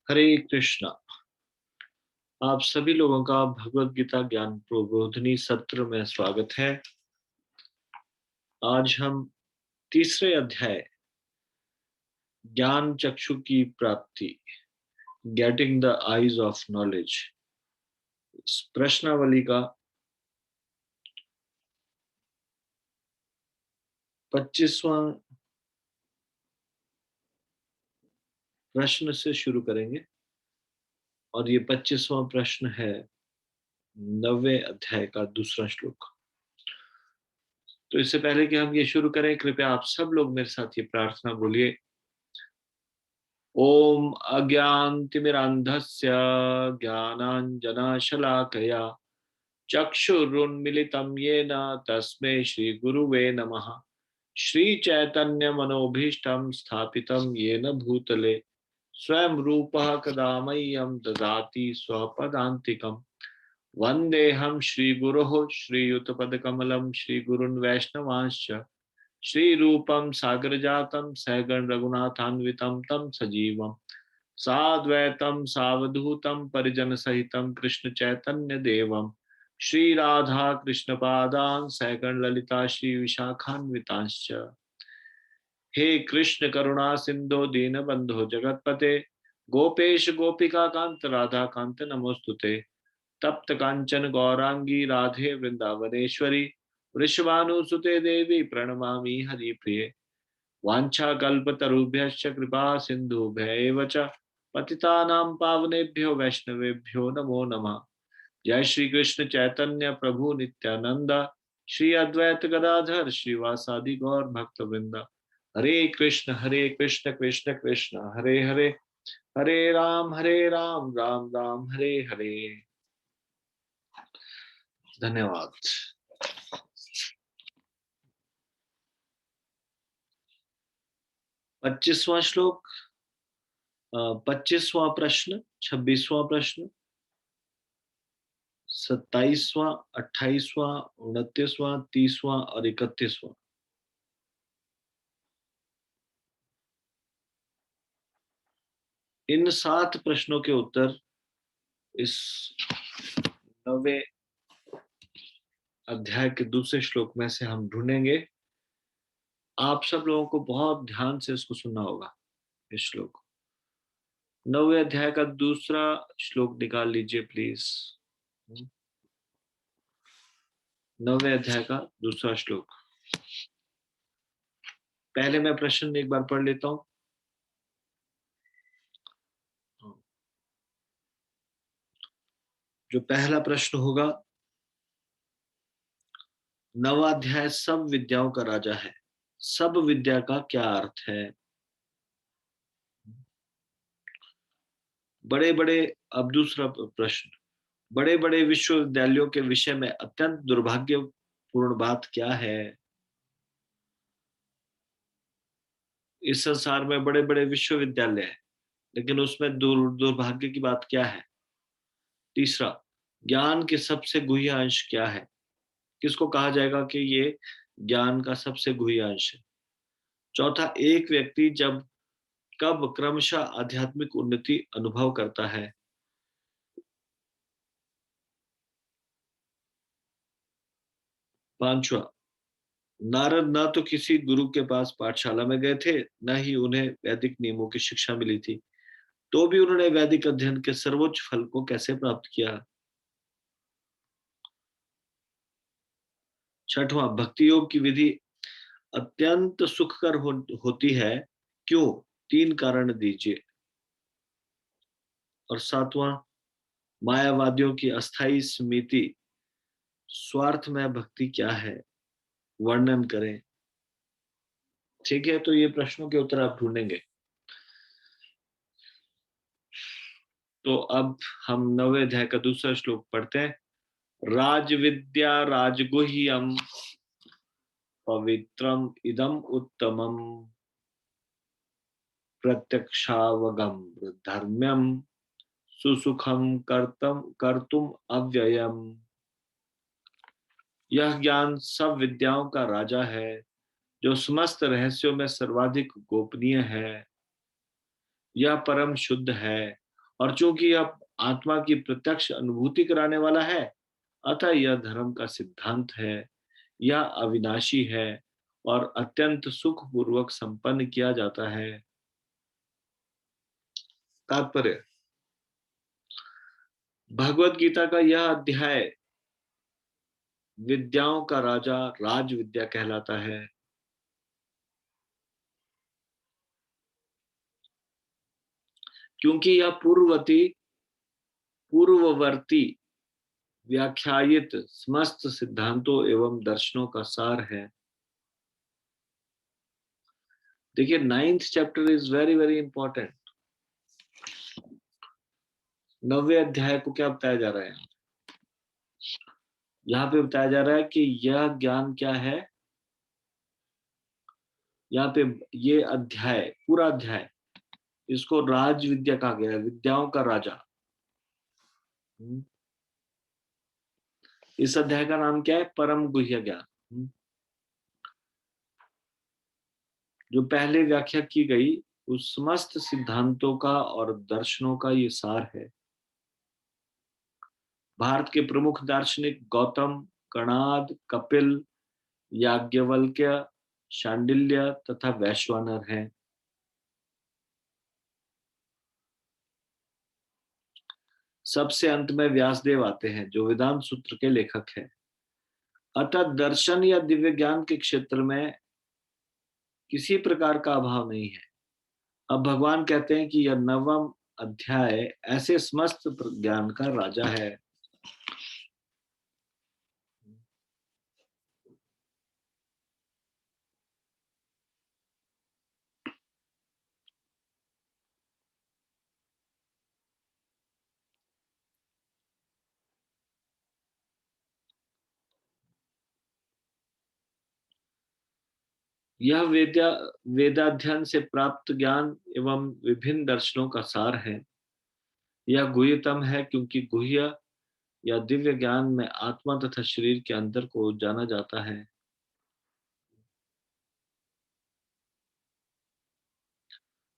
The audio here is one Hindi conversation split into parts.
हरे कृष्णा। आप सभी लोगों का भगवत गीता ज्ञान प्रबोधिनी सत्र में स्वागत है। आज हम तीसरे अध्याय ज्ञान चक्षु की प्राप्ति, getting the eyes of knowledge, प्रश्नावली का 25वां प्रश्न से शुरू करेंगे। और ये 25वां प्रश्न है 9वें अध्याय का दूसरा श्लोक। तो इससे पहले कि हम ये शुरू करें, कृपया आप सब लोग मेरे साथ ये प्रार्थना बोलिए। ओम अज्ञानतिमिरान्धस्य ज्ञानाञ्जनशलाकया चक्षुरुन्मिलितं येन तस्मै श्रीगुरुवे नमः। श्रीचैतन्यमनोभीष्टं स्थापितं येन भूतले स्वयं रूपः कदा मह्यं ददाति स्वपदान्तिकम्। वन्देऽहं श्रीगुरोः श्रीयुतपदकमलं श्रीगुरुन् वैष्णवांश्च श्रीरूपं सागरजातं सहगण रघुनाथान्वितं तं सजीवं साद्वैतं सावधूतं परिजनसहितं कृष्ण चैतन्य देवं श्रीराधा कृष्णपादान् सहगण ललिता श्री विशाखान्वितांश्च। हे कृष्ण करुणा सिंधो दीनबंधो जगतपते गोपेश गोपिका कांत राधा कांत नमोस्तुते। तप्त कांचन गौरांगी राधे वृंदावनेश्वरी वृषभानुसुते देवी प्रणमामि हरिप्रिये। वाञ्छाकल्पतरुभ्यश्च कृपा सिन्धुभ्यैव च पतितानां पावनेभ्यो वैष्णवेभ्यो नमो नमः। जय श्री कृष्ण चैतन्य प्रभु नित्यानंद श्री अद्वैत गदाधर श्रीवासादि गौर भक्तवृंद। हरे कृष्ण कृष्ण कृष्ण हरे हरे, हरे राम राम राम हरे हरे। धन्यवाद। 25वां श्लोक, 25वां प्रश्न, 26वां प्रश्न, 27वां, 28वां, 29वां, 30वां और 31वां। इन 7 प्रश्नों के उत्तर इस 9वें अध्याय के दूसरे श्लोक में से हम ढूंढेंगे। आप सब लोगों को बहुत ध्यान से इसको सुनना होगा। इस श्लोक 9वें अध्याय का दूसरा श्लोक निकाल लीजिए प्लीज। 9वें अध्याय का दूसरा श्लोक। पहले मैं प्रश्न एक बार पढ़ लेता हूं। जो पहला प्रश्न होगा, 9वां अध्याय सब विद्याओं का राजा है, सब विद्या का क्या अर्थ है? बड़े बड़े, अब दूसरा प्रश्न, बड़े बड़े विश्वविद्यालयों के विषय में अत्यंत दुर्भाग्यपूर्ण बात क्या है? इस संसार में बड़े बड़े विश्वविद्यालय हैं, लेकिन उसमें दुर्भाग्य की बात क्या है? तीसरा, ज्ञान के सबसे गुह्य अंश क्या है? किसको कहा जाएगा कि ये ज्ञान का सबसे गुह्य अंश है? चौथा, एक व्यक्ति जब कब क्रमशः आध्यात्मिक उन्नति अनुभव करता है? पांचवा, नारद न तो किसी गुरु के पास पाठशाला में गए थे, न ही उन्हें वैदिक नियमों की शिक्षा मिली थी, तो भी उन्होंने वैदिक अध्ययन के सर्वोच्च फल को कैसे प्राप्त किया? छठवां, भक्ति योग की विधि अत्यंत सुखकर होती है, क्यों? 3 कारण दीजिए। और सातवां, मायावादियों की अस्थाई समिति स्वार्थमय भक्ति क्या है, वर्णन करें। ठीक है, तो ये प्रश्नों के उत्तर आप ढूंढेंगे। तो अब हम 9वें अध्याय का दूसरा श्लोक पढ़ते हैं। राज विद्या राजगुह्यम पवित्रम इदम उत्तमम प्रत्यक्षावगम धर्म्यम सुसुखम कर्तम कर्तुम अव्ययम। यह ज्ञान सब विद्याओं का राजा है, जो समस्त रहस्यों में सर्वाधिक गोपनीय है। यह परम शुद्ध है और चूंकि यह आत्मा की प्रत्यक्ष अनुभूति कराने वाला है, अतः यह धर्म का सिद्धांत है। यह अविनाशी है और अत्यंत सुखपूर्वक संपन्न किया जाता है। तात्पर्य: भगवत गीता का यह अध्याय विद्याओं का राजा राज विद्या कहलाता है। क्योंकि यह पूर्ववर्ती व्याख्यायित समस्त सिद्धांतों एवं दर्शनों का सार है। देखिए, 9th chapter is very very important. 9वें अध्याय को क्या बताया जा रहा है? यहाँ पे बताया जा रहा है कि यह ज्ञान क्या है। यहाँ पे ये अध्याय, पूरा अध्याय, इसको राज विद्या कहा गया है, विद्याओं का राजा। इस अध्याय का नाम क्या है? परम गुह्य ज्ञान। जो पहले व्याख्या की गई उस समस्त सिद्धांतों का और दर्शनों का ये सार है। भारत के प्रमुख दार्शनिक गौतम, कणाद, कपिल, याज्ञवल्क्य, शांडिल्य तथा वैश्वानर हैं। सबसे अंत में व्यासदेव आते हैं, जो वेदांत सूत्र के लेखक हैं। अतः दर्शन या दिव्य ज्ञान के क्षेत्र में किसी प्रकार का अभाव नहीं है। अब भगवान कहते हैं कि यह 9वां अध्याय ऐसे समस्त ज्ञान का राजा है। यह वेदाध्ययन से प्राप्त ज्ञान एवं विभिन्न दर्शनों का सार है। यह गुह्यतम है क्योंकि गुह्य या दिव्य ज्ञान में आत्मा तथा शरीर के अंतर को जाना जाता है।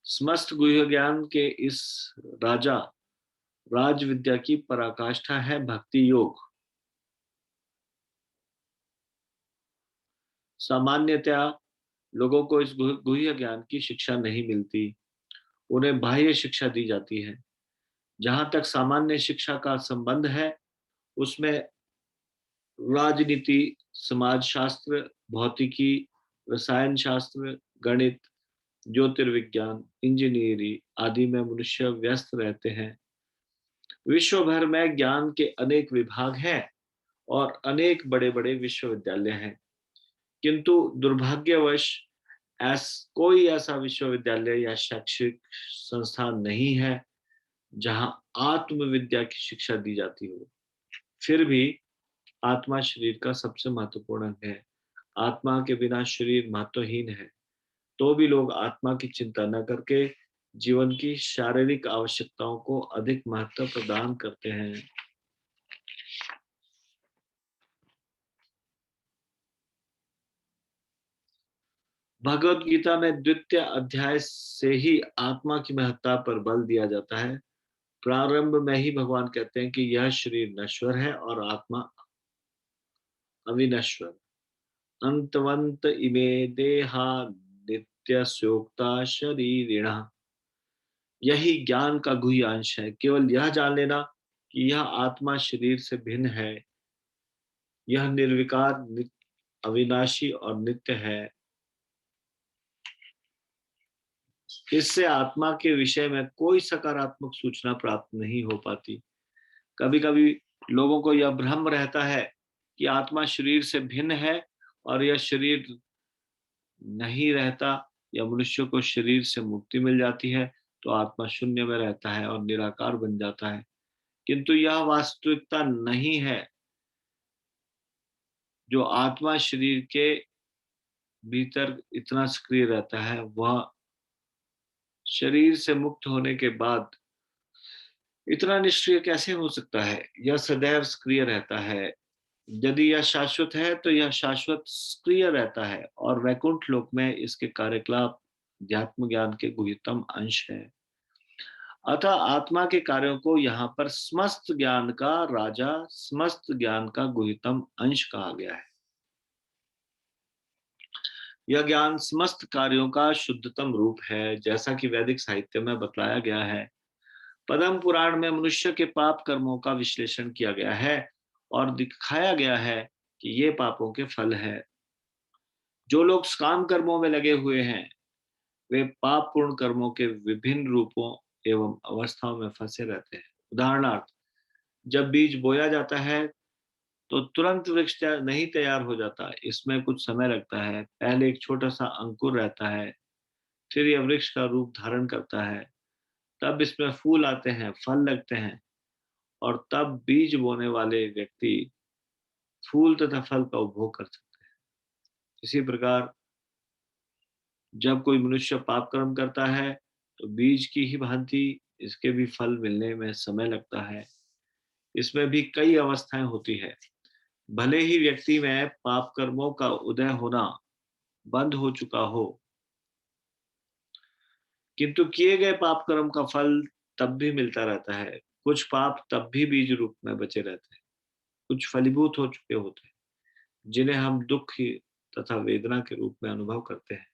समस्त गुह्य ज्ञान के इस राजा राज विद्या की पराकाष्ठा है भक्ति योग। सामान्यतया लोगों को इस गुह्य ज्ञान की शिक्षा नहीं मिलती, उन्हें बाह्य शिक्षा दी जाती है। जहां तक सामान्य शिक्षा का संबंध है, उसमें राजनीति, समाजशास्त्र, भौतिकी, रसायन शास्त्र, गणित, ज्योतिर्विज्ञान, इंजीनियरिंग आदि में मनुष्य व्यस्त रहते हैं। विश्व भर में ज्ञान के अनेक विभाग हैं और अनेक बड़े बड़े विश्वविद्यालय हैं, किंतु दुर्भाग्यवश कोई ऐसा विश्वविद्यालय या शैक्षिक संस्थान नहीं है जहां आत्मविद्या की शिक्षा दी जाती हो। फिर भी आत्मा शरीर का सबसे महत्वपूर्ण अंग है। आत्मा के बिना शरीर महत्वहीन है। तो भी लोग आत्मा की चिंता न करके जीवन की शारीरिक आवश्यकताओं को अधिक महत्व प्रदान करते हैं। भगवत गीता में द्वितीय अध्याय से ही आत्मा की महत्ता पर बल दिया जाता है। प्रारंभ में ही भगवान कहते हैं कि यह शरीर नश्वर है और आत्मा अविनश्वर। अंतवंत इमे देहा नित्यस्योक्ता शरीरिणः। यही ज्ञान का गुह्य अंश है। केवल यह जान लेना कि यह आत्मा शरीर से भिन्न है, यह निर्विकार, अविनाशी और नित्य है। इससे आत्मा के विषय में कोई सकारात्मक सूचना प्राप्त नहीं हो पाती। कभी कभी लोगों को यह भ्रम रहता है कि आत्मा शरीर से भिन्न है और यह शरीर नहीं रहता, या मनुष्य को शरीर से मुक्ति मिल जाती है तो आत्मा शून्य में रहता है और निराकार बन जाता है। किंतु यह वास्तविकता नहीं है। जो आत्मा शरीर के भीतर इतना सक्रिय रहता है, वह शरीर से मुक्त होने के बाद इतना निष्क्रिय कैसे हो सकता है? यह सदैव सक्रिय रहता है। यदि यह शाश्वत है तो यह शाश्वत सक्रिय रहता है और वैकुंठ लोक में इसके कार्यकलाप अध्यात्म ज्ञान के गुह्यतम अंश है। अतः आत्मा के कार्यों को यहाँ पर समस्त ज्ञान का राजा, समस्त ज्ञान का गुह्यतम अंश कहा गया है। यह ज्ञान समस्त कार्यों का शुद्धतम रूप है, जैसा कि वैदिक साहित्य में बतलाया गया है। पद्म पुराण में मनुष्य के पाप कर्मों का विश्लेषण किया गया है और दिखाया गया है कि ये पापों के फल है। जो लोग काम कर्मों में लगे हुए हैं, वे पाप पूर्ण कर्मों के विभिन्न रूपों एवं अवस्थाओं में फंसे रहते हैं। उदाहरणार्थ, जब बीज बोया जाता है तो तुरंत वृक्ष नहीं तैयार हो जाता, इसमें कुछ समय लगता है। पहले एक छोटा सा अंकुर रहता है, फिर यह वृक्ष का रूप धारण करता है, तब इसमें फूल आते हैं, फल लगते हैं, और तब बीज बोने वाले व्यक्ति फूल तथा फल का उपभोग कर सकते हैं। इसी प्रकार जब कोई मनुष्य पाप कर्म करता है तो बीज की ही भांति इसके भी फल मिलने में समय लगता है। इसमें भी कई अवस्थाएं होती है। भले ही व्यक्ति में पाप कर्मों का उदय होना बंद हो चुका हो, किंतु किए गए पाप कर्म का फल तब भी मिलता रहता है। कुछ पाप तब भी बीज रूप में बचे रहते हैं, कुछ फलीभूत हो चुके होते हैं, जिन्हें हम दुख तथा वेदना के रूप में अनुभव करते हैं।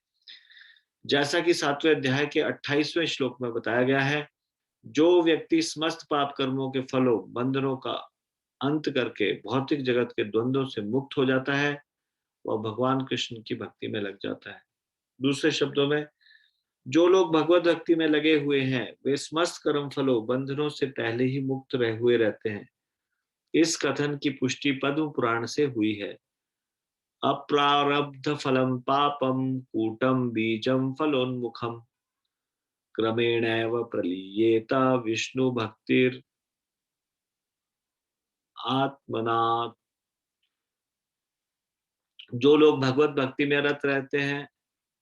जैसा कि 7वें अध्याय के 28वें श्लोक में बताया गया है, जो व्यक्ति समस्त पाप कर्मों के फलों, बंधनों का अंत करके भौतिक जगत के द्वंद्वों से मुक्त हो जाता है, वह भगवान कृष्ण की भक्ति में लग जाता है। दूसरे शब्दों में, जो लोग भगवत भक्ति में लगे हुए हैं, वे समस्त कर्म फलों, बंधनों से पहले ही मुक्त रहे हुए रहते हैं। इस कथन की पुष्टि पद्म पुराण से हुई है। अप्रारब्ध फलम पापम कूटम बीजम फलोन्मुखम क्रमेणैव प्रलीयेत विष्णु भक्तिर आत्मना। जो लोग भगवत भक्ति में रत रहते हैं,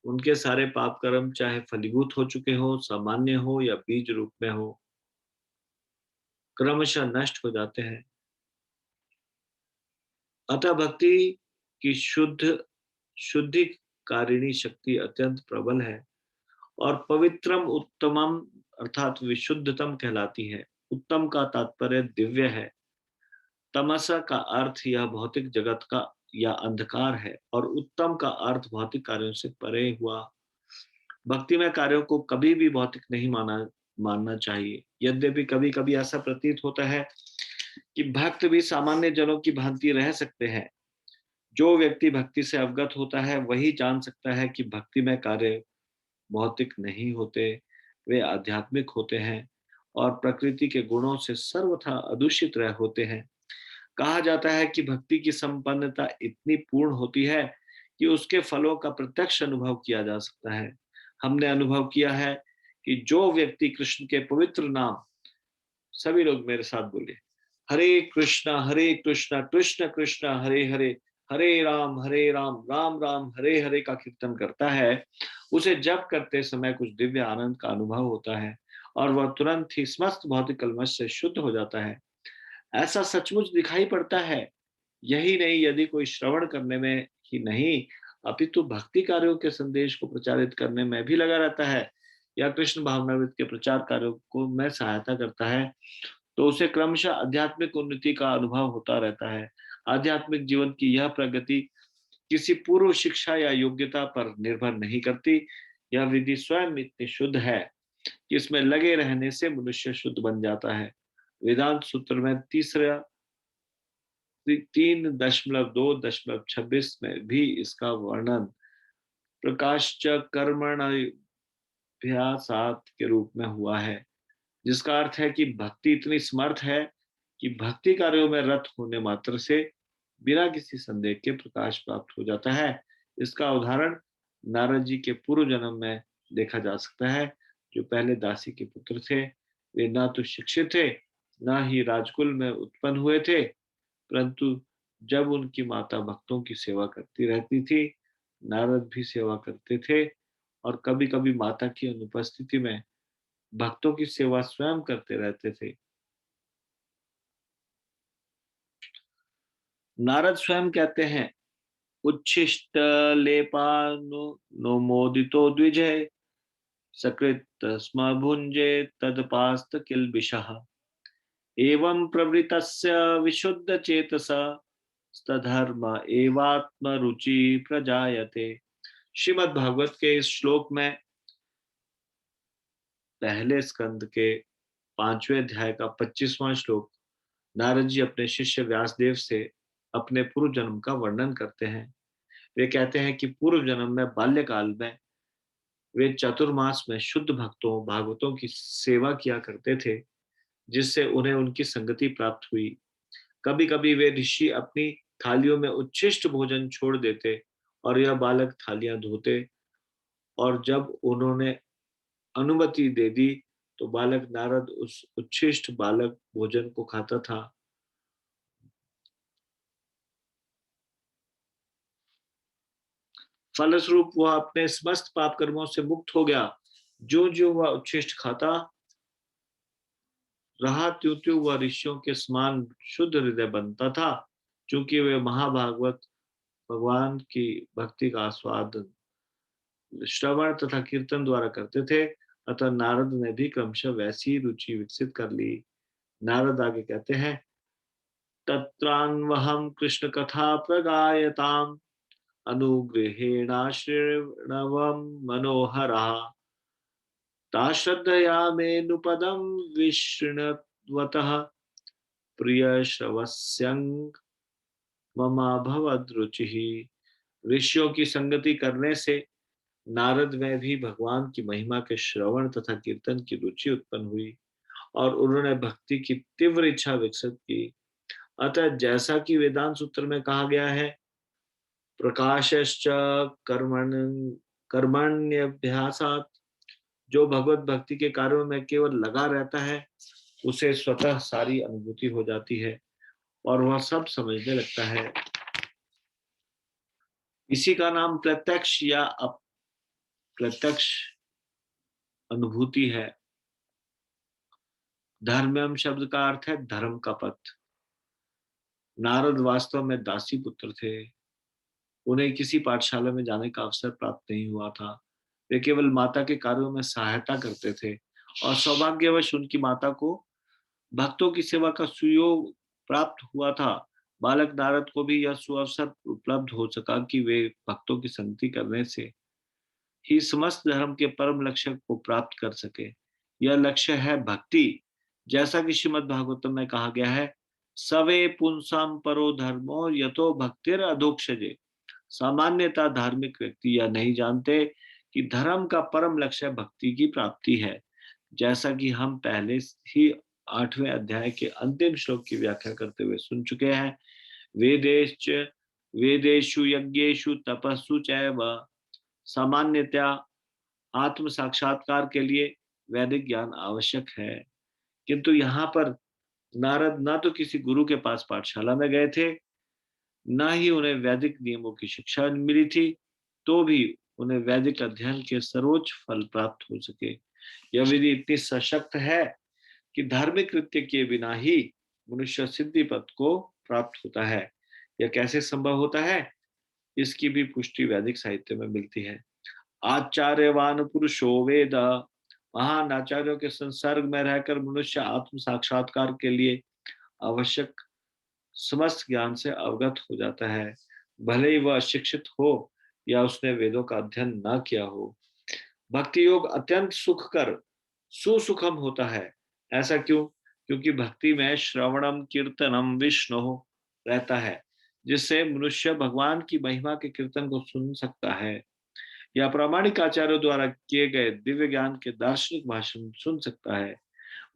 उनके सारे पाप कर्म चाहे फलीभूत हो चुके हो, सामान्य हो या बीज रूप में हो, क्रमशः नष्ट हो जाते हैं। अतः भक्ति की शुद्धिकारिणी शक्ति अत्यंत प्रबल है और पवित्रम उत्तमम अर्थात विशुद्धतम कहलाती है। उत्तम का तात्पर्य दिव्य है। तमसा का अर्थ यह भौतिक जगत का या अंधकार है, और उत्तम का अर्थ भौतिक कार्यों से परे हुआ। भक्तिमय कार्यों को कभी भी भौतिक नहीं मानना चाहिए। यद्यपि कभी कभी ऐसा प्रतीत होता है कि भक्त भी सामान्य जनों की भांति रह सकते हैं। जो व्यक्ति भक्ति से अवगत होता है वही जान सकता है कि भक्तिमय कार्य भौतिक नहीं होते, वे आध्यात्मिक होते हैं और प्रकृति के गुणों से सर्वथा अदूषित रह होते हैं। कहा जाता है कि भक्ति की संपन्नता इतनी पूर्ण होती है कि उसके फलों का प्रत्यक्ष अनुभव किया जा सकता है। हमने अनुभव किया है कि जो व्यक्ति कृष्ण के पवित्र नाम, सभी लोग मेरे साथ बोलिए, हरे कृष्णा कृष्ण कृष्ण हरे हरे, हरे राम राम राम हरे हरे का कीर्तन करता है, उसे जप करते समय कुछ दिव्य आनंद का अनुभव होता है और वह तुरंत ही समस्त भौतिक कल्मश से शुद्ध हो जाता है। ऐसा सचमुच दिखाई पड़ता है। यही नहीं, यदि कोई श्रवण करने में ही नहीं अपितु भक्ति कार्यों के संदेश को प्रचारित करने में भी लगा रहता है या कृष्ण भावनामृत के प्रचार कार्यों को में सहायता करता है, तो उसे क्रमशः आध्यात्मिक उन्नति का अनुभव होता रहता है। आध्यात्मिक जीवन की यह प्रगति किसी पूर्व शिक्षा या योग्यता पर निर्भर नहीं करती। यह विधि स्वयं इतनी शुद्ध है कि इसमें लगे रहने से मनुष्य शुद्ध बन जाता है। वेदांत सूत्र में तीसरा 3.2.26 में भी इसका वर्णन प्रकाश्च कर्मण्यभ्यासात् के रूप में हुआ है, जिसका अर्थ है कि भक्ति इतनी समर्थ है कि भक्ति कार्यों में रत होने मात्र से बिना किसी संदेह के प्रकाश प्राप्त हो जाता है। इसका उदाहरण नारद जी के पूर्व जन्म में देखा जा सकता है, जो पहले दासी के पुत्र थे। वे ना तो शिक्षित थे, ना ही राजकुल में उत्पन्न हुए थे, परंतु जब उनकी माता भक्तों की सेवा करती रहती थी, नारद भी सेवा करते थे और कभी-कभी माता की अनुपस्थिति में भक्तों की सेवा स्वयं करते रहते थे। नारद स्वयं कहते हैं, उच्छिष्ट लेपानुमोदितो द्विजय सकृत स्म भुञ्जे तदपास्त किल्बिषः एवं प्रवृत्तस्य विशुद्ध चेतसा तधर्म एवात्म रुचि प्रजायते। श्रीमद् भागवत के इस श्लोक में पहले स्कंद के 5वें अध्याय का 25वां श्लोक नारद जी अपने शिष्य व्यासदेव से अपने पूर्व जन्म का वर्णन करते हैं। वे कहते हैं कि पूर्व जन्म में बाल्यकाल में वे चातुर्मास में शुद्ध भक्तों भागवतों की सेवा किया करते थे, जिससे उन्हें उनकी संगति प्राप्त हुई। कभी कभी वे ऋषि अपनी थालियों में उच्छिष्ट भोजन छोड़ देते और यह बालक थालियां धोते, और जब उन्होंने अनुमति दे दी तो बालक नारद उस उच्छिष्ट बालक भोजन को खाता था। फलस्वरूप वह अपने समस्त पाप कर्मों से मुक्त हो गया। जो जो वह उच्छिष्ट खाता रहा, त्यों त्यों वह ऋषियों के समान शुद्ध हृदय बनता था। चूंकि वे महाभागवत भगवान की भक्ति का आस्वाद श्रवण तथा कीर्तन द्वारा करते थे, अतः नारद ने भी क्रमशः वैसी रुचि विकसित कर ली। नारद आगे कहते हैं, तत्रान्वहं कृष्ण कथा प्रगायताम अनुगृहेणाश्रणवं मनोहरः ताश्रद्धया मेनुपदं विशृण्वतः प्रियश्रवस्यं ममाभवद्रुचिः। ऋषियों की संगति करने से नारद में भी भगवान की महिमा के श्रवण तथा कीर्तन की रुचि उत्पन्न हुई और उन्होंने भक्ति की तीव्र इच्छा विकसित की। अतः जैसा कि वेदांत सूत्र में कहा गया है, प्रकाशश्च कर्मण कर्मण्यभ्यासात्, जो भगवत भक्ति के कार्यों में केवल लगा रहता है उसे स्वतः सारी अनुभूति हो जाती है और वह सब समझने लगता है। इसी का नाम प्रत्यक्ष या अप्रत्यक्ष अनुभूति है। धर्मम शब्द का अर्थ है धर्म का पथ। नारद वास्तव में दासी पुत्र थे। उन्हें किसी पाठशाला में जाने का अवसर प्राप्त नहीं हुआ था। वे केवल माता के कार्यों में सहायता करते थे और सौभाग्यवश उनकी माता को भक्तों की सेवा का सुयोग प्राप्त हुआ था। बालक नारद को भी यह सुअवसर उपलब्ध हो सका कि वे भक्तों की संगति करने से ही समस्त धर्म के परम लक्ष्य को प्राप्त कर सके। यह लक्ष्य है भक्ति। जैसा कि श्रीमद् भागवतम में कहा गया है, सवे पुंसाम परो धर्मो यतो भक्तिर अधोक्षजे। सामान्यतः धार्मिक व्यक्ति यह नहीं जानते कि धर्म का परम लक्ष्य भक्ति की प्राप्ति है। जैसा कि हम पहले ही 8वें अध्याय के अंतिम श्लोक की व्याख्या करते हुए सुन चुके हैं, वेदेश्च वेदेषु यज्ञेषु तपस्सु चैव। सामान्यतया आत्म साक्षात्कार के लिए वैदिक ज्ञान आवश्यक है, किंतु यहाँ पर नारद न तो किसी गुरु के पास पाठशाला में गए थे, न ही उन्हें वैदिक नियमों की शिक्षा मिली थी, तो भी उन्हें वैदिक अध्ययन के सर्वोच्च फल प्राप्त हो सके। यह विधि इतनी सशक्त है कि धार्मिक कृत्य किए बिना ही मनुष्य सिद्धि पद को प्राप्त होता है। यह कैसे संभव होता है, इसकी भी पुष्टि वैदिक साहित्य में मिलती है। आचार्यवान पुरुषो वेद। महान आचार्यों के संसर्ग में रहकर मनुष्य आत्म साक्षात्कार के लिए आवश्यक समस्त ज्ञान से अवगत हो जाता है, भले ही वह अशिक्षित हो या उसने वेदों का अध्ययन न किया हो। भक्ति योग अत्यंत सुखकर सुसुखम होता है। ऐसा क्यों? क्योंकि भक्ति में श्रवणम कीर्तनम विष्णु रहता है, जिससे मनुष्य भगवान की महिमा के कीर्तन को सुन सकता है या प्रामाणिक आचार्यों द्वारा किए गए दिव्य ज्ञान के दार्शनिक भाषण सुन सकता है।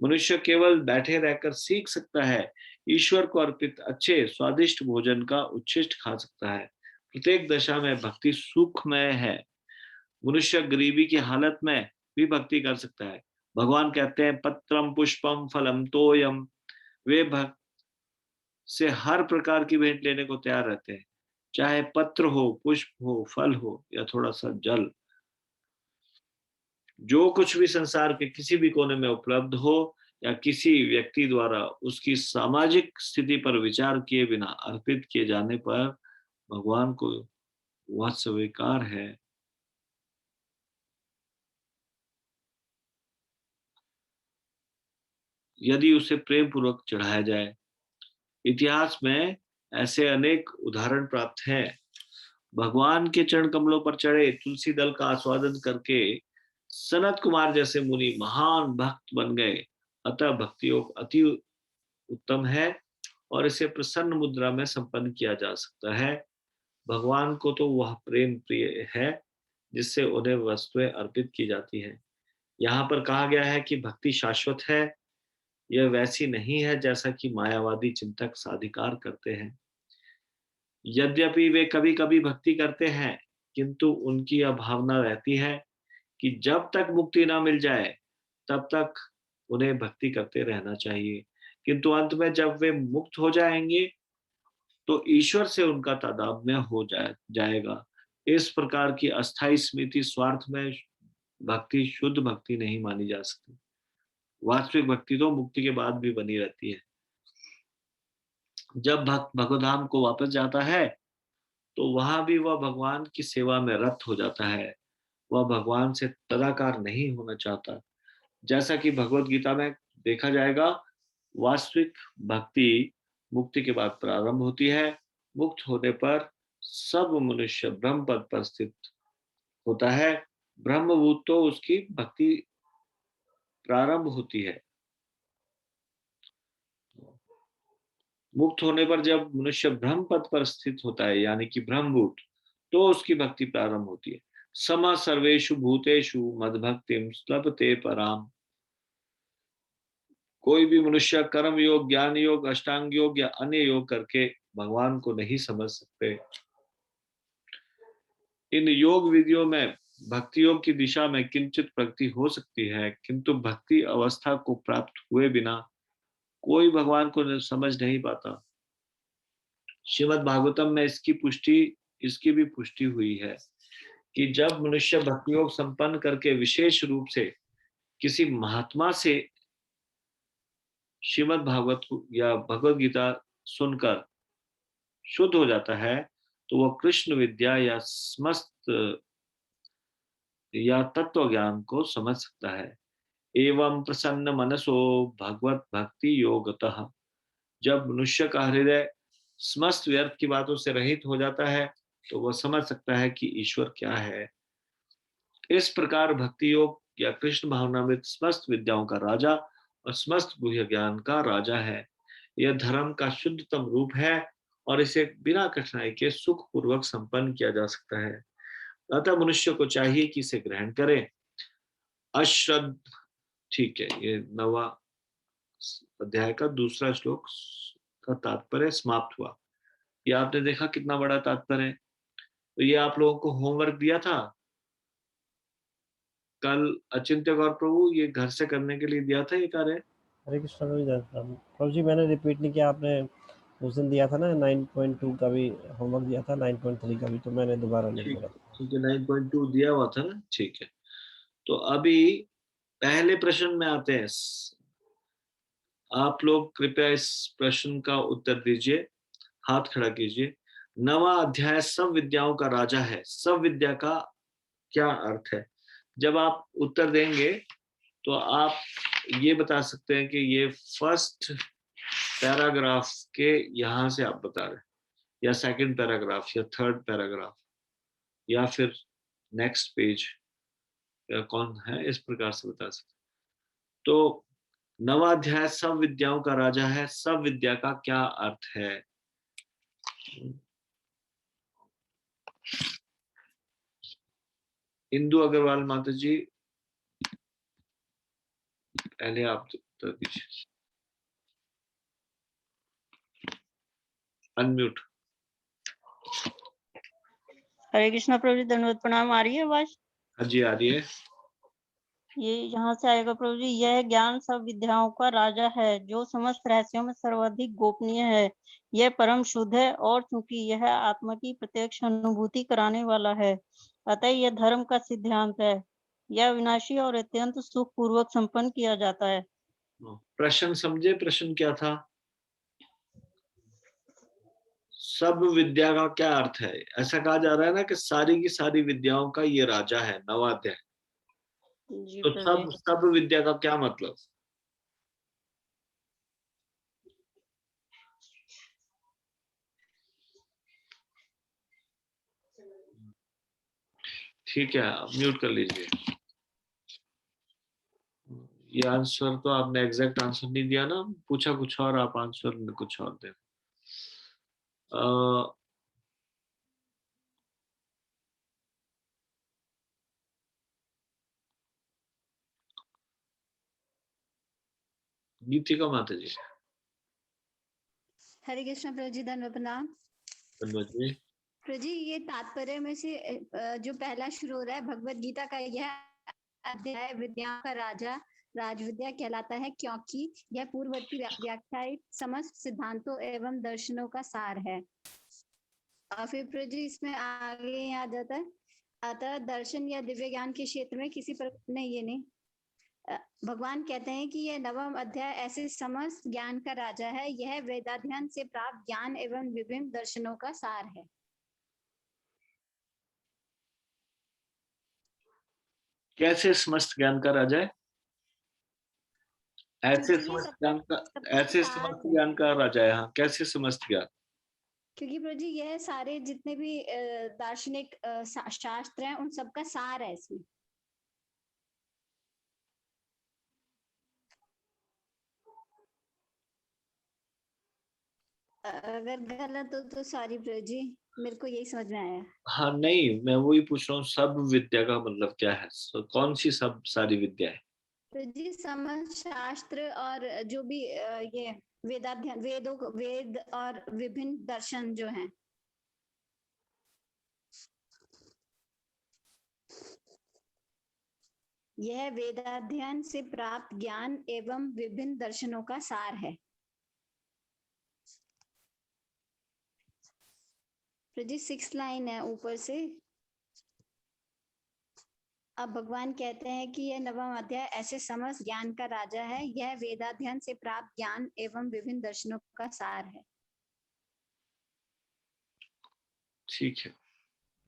मनुष्य केवल बैठे रहकर सीख सकता है, ईश्वर को अर्पित अच्छे स्वादिष्ट भोजन का उच्छिष्ट खा सकता है। प्रत्येक दशा में भक्ति सुखमय है। मनुष्य गरीबी की हालत में भी भक्ति कर सकता है। भगवान कहते हैं, पत्रम पुष्पम फलम तोयम। वे भक्त से हर प्रकार की भेंट लेने को तैयार रहते हैं, चाहे पत्र हो, पुष्प हो, फल हो या थोड़ा सा जल। जो कुछ भी संसार के किसी भी कोने में उपलब्ध हो या किसी व्यक्ति द्वारा उसकी सामाजिक स्थिति पर विचार किए बिना अर्पित किए जाने पर भगवान को वह स्वीकार है। यदि उसे प्रेम पूर्वक चढ़ाया जाए। इतिहास में ऐसे अनेक उदाहरण प्राप्त हैं। भगवान के चरण कमलों पर चढ़े तुलसी दल का आस्वादन करके सनत कुमार जैसे मुनि महान भक्त बन गए। अतः भक्ति योग अति उत्तम है और इसे प्रसन्न मुद्रा में संपन्न किया जा सकता है। भगवान को तो वह प्रेम प्रिय है जिससे उन्हें वस्तुएं अर्पित की जाती हैं। यहाँ पर कहा गया है कि भक्ति शाश्वत है। यह वैसी नहीं है जैसा कि मायावादी चिंतक साधिकार करते हैं। यद्यपि वे कभी कभी भक्ति करते हैं, किंतु उनकी यह भावना रहती है कि जब तक मुक्ति ना मिल जाए तब तक उन्हें भक्ति करते रहना चाहिए, किंतु अंत में जब वे मुक्त हो जाएंगे तो ईश्वर से उनका तादात्म्य हो जाएगा। इस प्रकार की अस्थायी स्मृति स्वार्थ में भक्ति शुद्ध भक्ति नहीं मानी जा सकती। वास्तविक भक्ति तो मुक्ति के बाद भी बनी रहती है। जब भक्त भगवधाम को वापस जाता है तो वहां भी वह भगवान की सेवा में रत हो जाता है। वह भगवान से तदाकार नहीं होना चाहता। जैसा कि भगवत गीता में देखा जाएगा, वास्तविक भक्ति मुक्ति के बाद प्रारंभ होती है। मुक्त होने पर सब मनुष्य ब्रह्म पद पर स्थित होता है। ब्रह्मभूत तो उसकी भक्ति प्रारंभ होती है। मुक्त होने पर जब मनुष्य ब्रह्म पद पर स्थित होता है, यानी कि ब्रह्मभूत, तो उसकी भक्ति प्रारंभ होती है। समा सर्वेषु भूतेषु मद्भक्तिम लभते पराम। कोई भी मनुष्य कर्म योग, ज्ञान योग, अष्टांग योग या अन्य योग करके भगवान को नहीं समझ सकते। इन योग विधियों में भक्ति योग की दिशा में किंचित प्रगति हो सकती है, किंतु भक्ति अवस्था को प्राप्त हुए बिना कोई भगवान को समझ नहीं पाता। श्रीमद् भागवतम में इसकी भी पुष्टि हुई है कि जब मनुष्य भक्ति योग संपन्न करके विशेष रूप से किसी महात्मा से श्रीमद् भागवत या भगवत गीता सुनकर शुद्ध हो जाता है, तो वह कृष्ण विद्या या समस्त या तत्व ज्ञान को समझ सकता है। एवं प्रसन्न मनसो भगवत भक्ति योगतः। जब मनुष्य का हृदय समस्त व्यर्थ की बातों से रहित हो जाता है तो वह समझ सकता है कि ईश्वर क्या है। इस प्रकार भक्ति योग या कृष्ण भावनामृत समस्त विद्याओं का राजा और समस्त गुह्य ज्ञान का राजा है। यह धर्म का शुद्धतम रूप है और इसे बिना कठिनाई के सुख पूर्वक संपन्न किया जा सकता है। अतः मनुष्य को चाहिए कि इसे ग्रहण करे। अश्रद्ध, ठीक है, ये 9वां अध्याय का दूसरा श्लोक का तात्पर्य समाप्त हुआ। ये आपने देखा कितना बड़ा तात्पर्य है। तो ये आप लोगों को होमवर्क दिया था कल, अचिंत्य गौर प्रभु, ये घर से करने के लिए दिया था ये कार्य। हरे कृष्ण प्रभु जी, मैंने रिपीट नहीं किया, आपने उस दिन दिया था ना 9.2 का भी होमवर्क दिया था, 9.3 का भी, तो मैंने दोबारा नहीं ठीक किया। ठीक है, 9.2 दिया हुआ था ना, ठीक है। तो अभी पहले प्रश्न में आते हैं। आप लोग कृपया इस प्रश्न का उत्तर दीजिए, हाथ खड़ा कीजिए। 9वां अध्याय सब विद्याओं का राजा है, सब विद्या का क्या अर्थ है? जब आप उत्तर देंगे तो आप ये बता सकते हैं कि ये फर्स्ट पैराग्राफ के यहां से आप बता रहे हैं, या सेकंड पैराग्राफ, या थर्ड पैराग्राफ, या फिर नेक्स्ट पेज, या कौन है, इस प्रकार से बता सकते। तो 9वां अध्याय सब विद्याओं का राजा है, सब विद्या का क्या अर्थ है? इंदु अग्रवाल माता जी, पहले आप उत्तर दीजिए। अनम्यूट। हरे कृष्णा प्रभु जी, दंडवत प्रणाम। आ रही है आवाज? हाँ जी, आ रही है। ये यहाँ से आएगा प्रभु जी। यह ज्ञान सब विद्याओं का राजा है, जो समस्त रहस्यों में सर्वाधिक गोपनीय है। यह परम शुद्ध है और चूंकि यह आत्मा की प्रत्यक्ष अनुभूति कराने वाला है, अतः यह धर्म का सिद्धांत है। यह विनाशी और अत्यंत सुख पूर्वक संपन्न किया जाता है। प्रश्न समझे? प्रश्न क्या था? सब विद्या का क्या अर्थ है? ऐसा कहा जा रहा है ना कि सारी की सारी विद्याओं का ये राजा है, 9वां अध्याय। जी तो प्रभु जी। सब सब विद्या का क्या मतलब? ठीक है, आप म्यूट कर लीजिए। ये आंसर तो आपने एग्जैक्ट आंसर नहीं दिया ना, पूछा कुछ और, आप आंसर में कुछ और दे। गीतिका माता जी। हरे कृष्ण प्रभु जी, धन्यवाद प्रणाम। धन्यवाद जी। प्रभु जी, ये तात्पर्य में से जो पहला शुरू हो रहा है भगवत गीता का, यह अध्याय विद्याओं का राजा राजविद्या कहलाता है, क्योंकि यह पूर्ववर्ती व्याख्यायित समस्त सिद्धांतों एवं दर्शनों का सार है। और फिर प्रभु जी इसमें आगे यहाँ जाता है, अतः दर्शन या दिव्य ज्ञान के क्षेत्र में किसी पर नहीं, ये नहीं, भगवान कहते हैं कि यह नवम अध्याय ऐसे समस्त ज्ञान का राजा है, यह वेदाध्ययन से प्राप्त ज्ञान एवं विभिन्न दर्शनों का सार है। कैसे समस्त ज्ञान का राजा है? ऐसे क्योंकि ये समस्त सब ज्ञान का, सबका ऐसे सार समस्त है। ज्ञान का राजा है। हाँ, कैसे समस्त ज्ञान? क्योंकि प्रभु जी यह सारे जितने भी दार्शनिक शास्त्र हैं, उन सबका सार है इसमें। अगर गलत हो तो सॉरी प्रभु जी, मेरे को यही समझ में आया। हाँ नहीं, मैं वही पूछ रहा हूँ, सब विद्या का मतलब क्या है? कौन सी सब सारी विद्या है? प्रभु जी समस्त शास्त्र और जो भी ये वेदाध्ययन, वेद और विभिन्न दर्शन जो हैं, यह वेदाध्ययन से प्राप्त ज्ञान एवं विभिन्न दर्शनों का सार है। प्रभु जी 6th लाइन है ऊपर से। अब भगवान कहते हैं कि यह नवम अध्याय ऐसे समस्त ज्ञान का राजा है, यह वेदाध्ययन से प्राप्त ज्ञान एवं विभिन्न दर्शनों का सार है। ठीक है।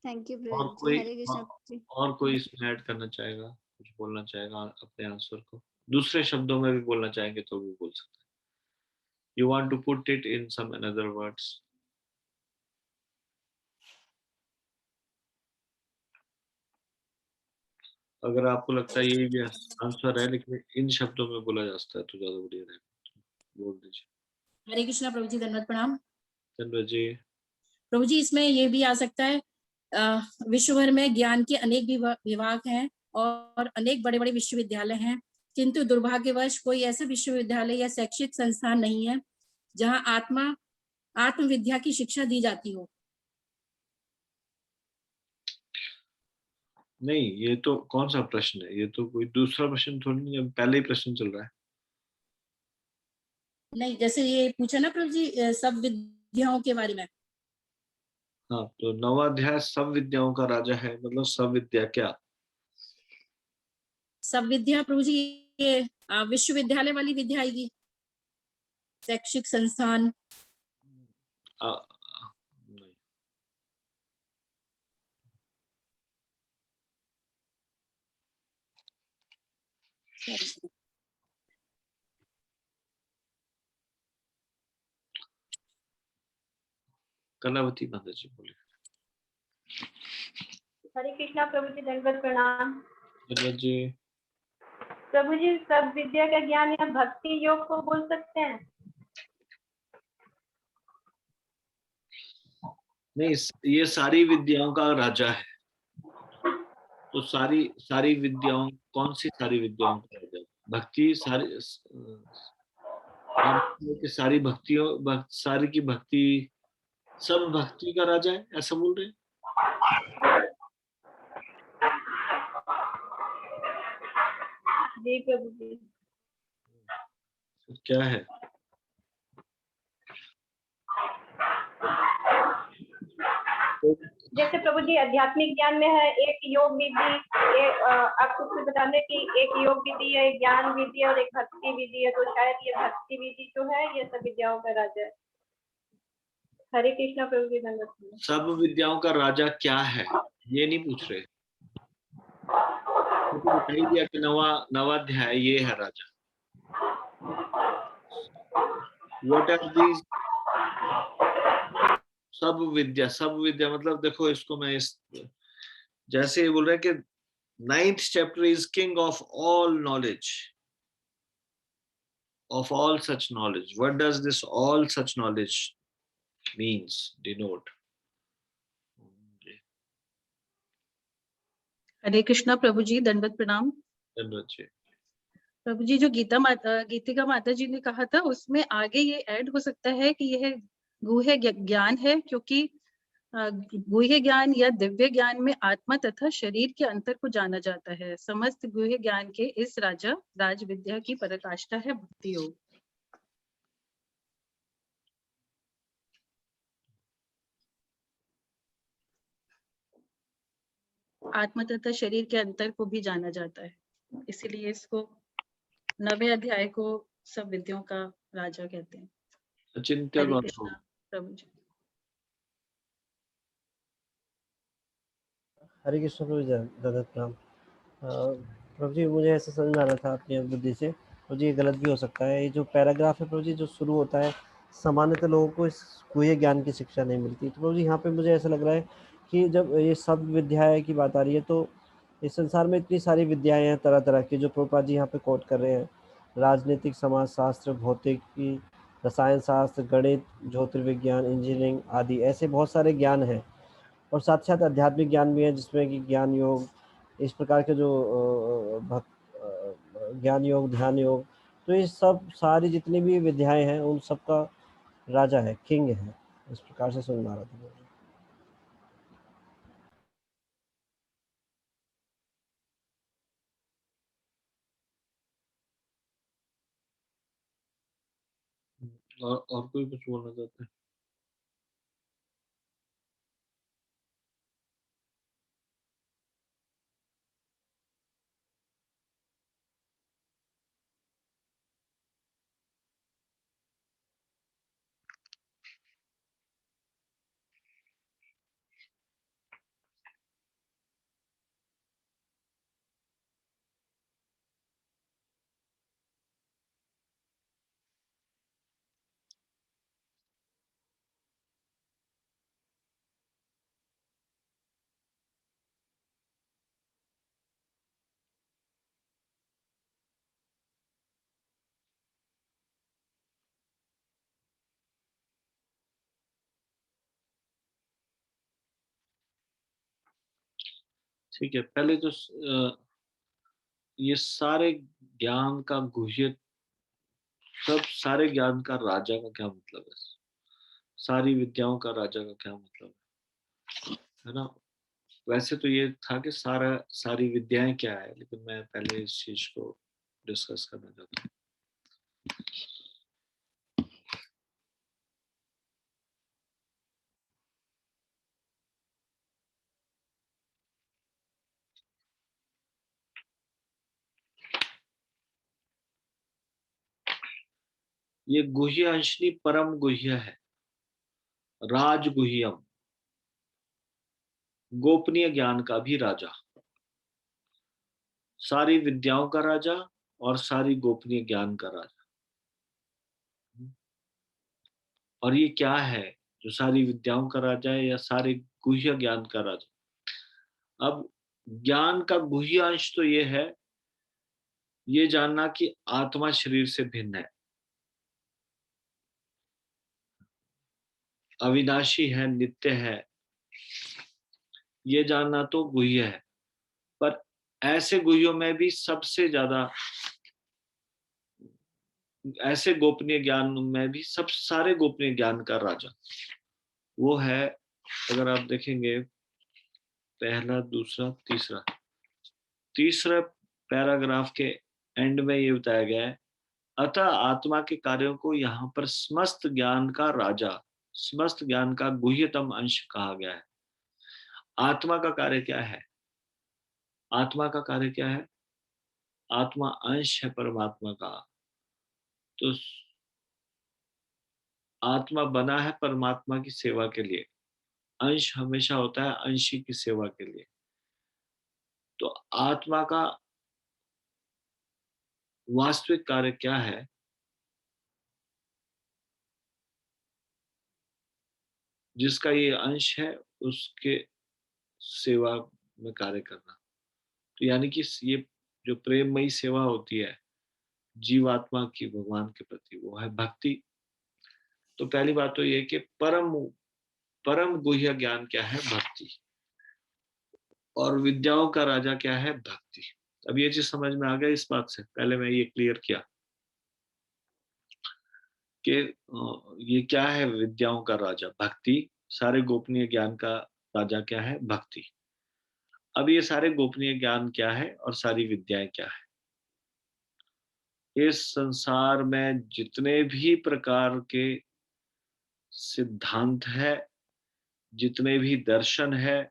थैंक यू और प्रभु जी। कोई हरे कृष्ण जी। और कोई इसमें ऐड करना चाहेगा, कुछ बोलना चाहेगा अपने आंसर को? दूसरे शब्दों में भी बोलना चाहेंगे तो भी बोल सकते हैं। You want to put it in some another words? अगर आपको लगता है यही भी आंसर है लेकिन इन शब्दों में बोला जा सकता है तो ज्यादा बढ़िया रहेगा, बोल दीजिए। हरे कृष्णा प्रभु जी, धन्यवाद प्रणाम। धन्यवाद जी। प्रभु जी इसमें ये भी आ सकता है, विश्व भर में ज्ञान के अनेक विभाग हैं और अनेक बड़े बड़े विश्वविद्यालय हैं, किंतु दुर्भाग्यवश कोई ऐसा विश्वविद्यालय या शैक्षिक संस्थान नहीं है जहां आत्मविद्या की शिक्षा दी जाती हो। नहीं, ये तो कौन सा प्रश्न है? ये तो कोई दूसरा प्रश्न थोड़ी नहीं है, पहले ही प्रश्न चल रहा है। नहीं, जैसे ये पूछा ना प्रभु जी सब विद्याओं के बारे में। हाँ, तो नवाध्याय सब विद्याओं का राजा है, मतलब सब विद्या क्या? सब विद्या प्रभु जी ये विश्वविद्यालय वाली विद्या आएगी, शैक्षिक संस्थान। नहीं। कलावती माता जी बोले। हरे कृष्णा प्रभु जी, दंडवत प्रणाम। धन्यवाद जी। प्रभु जी सब विद्या का ज्ञान या भक्ति योग को बोल सकते हैं? नहीं, ये सारी विद्याओं का राजा है। तो सारी विद्याओं, कौन सी सारी विद्याओं का राजा? भक्ति सारी, सारी भक्तियों, सारी की भक्ति, सब भक्ति का राजा है, ऐसा बोल रहे हैं? जी प्रभु जी। क्या है? जैसे प्रभु जी आध्यात्मिक ज्ञान में है एक योग विधि, एक आपको कुछ बताने की, एक योग विधि है, एक ज्ञान विधि और एक भक्ति विधि है, तो शायद ये भक्ति विधि जो है ये सब विद्याओं का राजा है। हरे कृष्णा प्रभु जी, धन्यवाद। सब विद्याओं का राजा क्या है ये नहीं पूछ रहे, तो बता ही दिया कि नवाध्याय ये है राजा। व्हाट आर दीज सब विद्या? सब विद्या मतलब देखो, इसको मैं जैसे ये बोल रहे हैं कि 9th chapter is king of all knowledge, of all such knowledge. What does this all such knowledge means, denote? हरे कृष्णा प्रभु जी, दंडवत प्रणाम। धन्यवाद जी। प्रभु जी, जो गीतिका माता जी ने कहा था उसमें आगे ये ऐड हो सकता है कि यह गुह्य ज्ञान है, क्योंकि गुह्य ज्ञान या दिव्य ज्ञान में आत्मा तथा शरीर के अंतर को जाना जाता है। समस्त गुह्य ज्ञान के इस राज विद्या की पराकाष्ठा है भक्ति योग। आत्मा तथा शरीर के अंतर को भी जाना जाता है, इसीलिए इसको 9वें अध्याय को सब विद्याओं का राजा कहते हैं। अचिंत्य हरे ब्रह्म। कृष्णा प्रभु जी। हरे कृष्ण प्रभु जी, दत्त प्रणाम। प्रभु जी, मुझे ऐसा समझ में आ रहा था अपनी बुद्धि से, प्रभु जी ये गलत भी हो सकता है। ये जो पैराग्राफ है प्रभु जी, जो शुरू होता है, सामान्यतः लोगों को इस गुह्य ज्ञान की शिक्षा नहीं मिलती। तो प्रभु जी यहाँ पे मुझे ऐसा लग रहा है कि जब ये सब विद्याएं की बात आ रही है, तो इस संसार में इतनी सारी विद्याएं हैं तरह तरह की, जो प्रभुपाद जी यहाँ पे कोट कर रहे हैं। राजनीतिक, समाजशास्त्र, भौतिकी, रसायन शास्त्र, गणित, ज्योतिर्विज्ञान, इंजीनियरिंग आदि ऐसे बहुत सारे ज्ञान हैं। और साथ साथ आध्यात्मिक ज्ञान भी है, जिसमें कि ज्ञान योग, इस प्रकार के जो ज्ञान योग, ध्यान योग, तो ये सब सारी जितनी भी विद्याएं हैं उन सब का राजा है, किंग है। इस प्रकार से समझ में आ रहा था। और कोई कुछ बोलना चाहते हैं? ठीक है, पहले तो ये सारे ज्ञान का गुह्य, सब सारे ज्ञान का राजा का क्या मतलब है? सारी विद्याओं का राजा का क्या मतलब है ना? वैसे तो ये था कि सारी विद्याएं क्या है, लेकिन मैं पहले इस चीज को डिस्कस करना चाहता हूँ। ये गुह्य अंशनी परम गुह्य है, राजगुह्यम, गोपनीय ज्ञान का भी राजा, सारी विद्याओं का राजा और सारी गोपनीय ज्ञान का राजा। और ये क्या है जो सारी विद्याओं का राजा है या सारे गुह्य ज्ञान का राजा? अब ज्ञान का गुह्य अंश तो ये है, ये जानना कि आत्मा शरीर से भिन्न है, अविनाशी है, नित्य है, ये जानना तो गुह्य है। पर ऐसे गुह्यों में भी सबसे ज्यादा, ऐसे गोपनीय ज्ञान में भी सब सारे गोपनीय ज्ञान का राजा वो है। अगर आप देखेंगे पहला, दूसरा, तीसरा पैराग्राफ के एंड में ये बताया गया है, अतः आत्मा के कार्यों को यहाँ पर समस्त ज्ञान का राजा, समस्त ज्ञान का गुह्यतम अंश कहा गया है। आत्मा का कार्य क्या है? आत्मा का कार्य क्या है? आत्मा अंश है परमात्मा का। तो आत्मा बना है परमात्मा की सेवा के लिए, अंश हमेशा होता है अंशी की सेवा के लिए। तो आत्मा का वास्तविक कार्य क्या है? जिसका ये अंश है उसके सेवा में कार्य करना। तो यानी कि ये जो प्रेममयी सेवा होती है जीवात्मा की भगवान के प्रति, वो है भक्ति। तो पहली बात तो ये कि परम गुह्य ज्ञान क्या है? भक्ति। और विद्याओं का राजा क्या है? भक्ति। अब ये चीज समझ में आ गया इस बात से? पहले मैं ये क्लियर किया कि ये क्या है विद्याओं का राजा? भक्ति। सारे गोपनीय ज्ञान का राजा क्या है? भक्ति। अब ये सारे गोपनीय ज्ञान क्या है और सारी विद्याएं क्या है? इस संसार में जितने भी प्रकार के सिद्धांत है, जितने भी दर्शन है,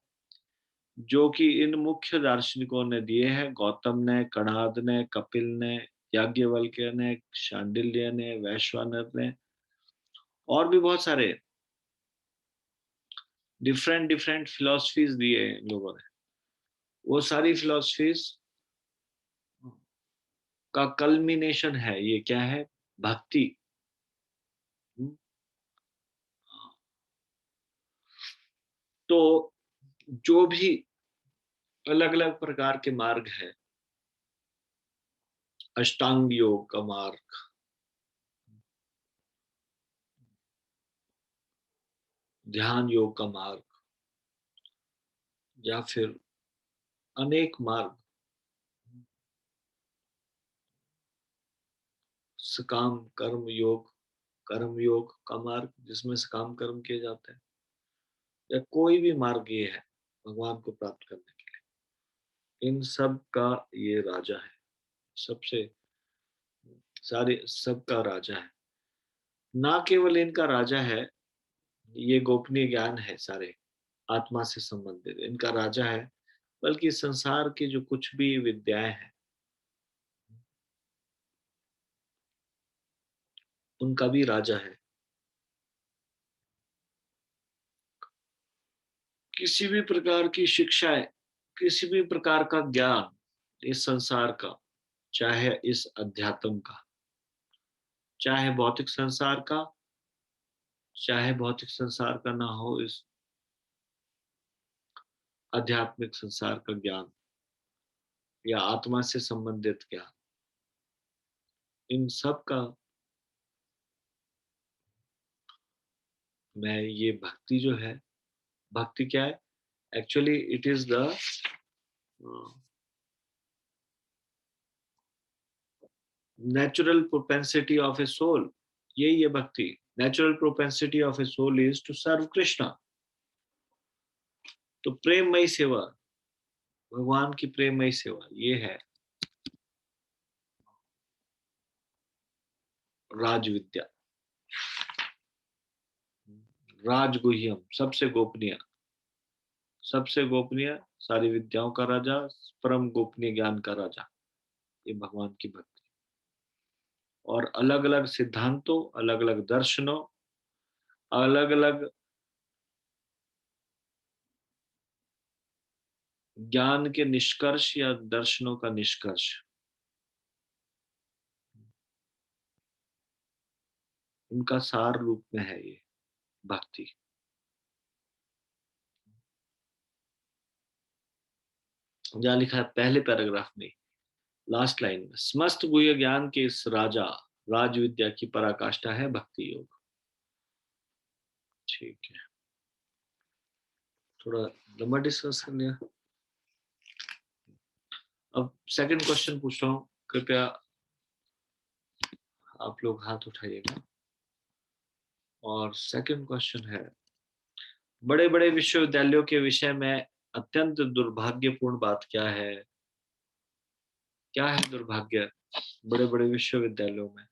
जो कि इन मुख्य दार्शनिकों ने दिए हैं, गौतम ने, कणाद ने, कपिल ने, याज्ञवल्क्य ने, शांडिल्य ने, वैश्वानर ने, और भी बहुत सारे डिफरेंट डिफरेंट फिलॉसफीज दिए इन लोगों ने। वो सारी फिलॉसफीज का कल्मिनेशन है ये क्या है? भक्ति। तो जो भी अलग अलग प्रकार के मार्ग है, अष्टांग योग का मार्ग, ध्यान योग का मार्ग, या फिर अनेक मार्ग, सकाम कर्म योग का मार्ग जिसमें सकाम कर्म किए जाते हैं, या कोई भी मार्ग ये है भगवान को प्राप्त करने के लिए, इन सब का ये राजा है। सबसे सारे सबका राजा है। ना केवल इनका राजा है, ये गोपनीय ज्ञान है सारे आत्मा से संबंधित, इनका राजा है, बल्कि संसार की जो कुछ भी विद्याएं हैं उनका भी राजा है। किसी भी प्रकार की शिक्षाएं, किसी भी प्रकार का ज्ञान इस संसार का, चाहे इस अध्यात्म का, चाहे भौतिक संसार का, चाहे भौतिक संसार का ना हो, इस आध्यात्मिक संसार का ज्ञान या आत्मा से संबंधित ज्ञान, इन सब का मैं ये भक्ति जो है, भक्ति क्या है? Actually it is the natural propensity of a soul. यही है भक्ति। Natural propensity of a soul is to serve Krishna. तो प्रेममयी सेवा, भगवान की प्रेममयी सेवा, ये है राज विद्या, राजगुह्यम, सबसे गोपनीय, सबसे गोपनीय, सारी विद्याओं का राजा, परम गोपनीय ज्ञान का राजा, ये भगवान की भक्ति। और अलग अलग सिद्धांतों, अलग अलग दर्शनों, अलग अलग ज्ञान के निष्कर्ष या दर्शनों का निष्कर्ष, उनका सार रूप में है ये भक्ति। जहां लिखा है पहले पैराग्राफ में, लास्ट लाइन में, समस्त गुह्य ज्ञान के इस राजा राज विद्या की पराकाष्ठा है भक्ति योग। ठीक है, थोड़ा लंबा डिस्कस कर लिया। अब सेकंड क्वेश्चन पूछ रहा हूँ, कृपया आप लोग हाथ उठाइएगा। और सेकंड क्वेश्चन है, बड़े बड़े विश्वविद्यालयों के विषय में अत्यंत दुर्भाग्यपूर्ण बात क्या है? क्या है दुर्भाग्य बड़े बड़े विश्वविद्यालयों में?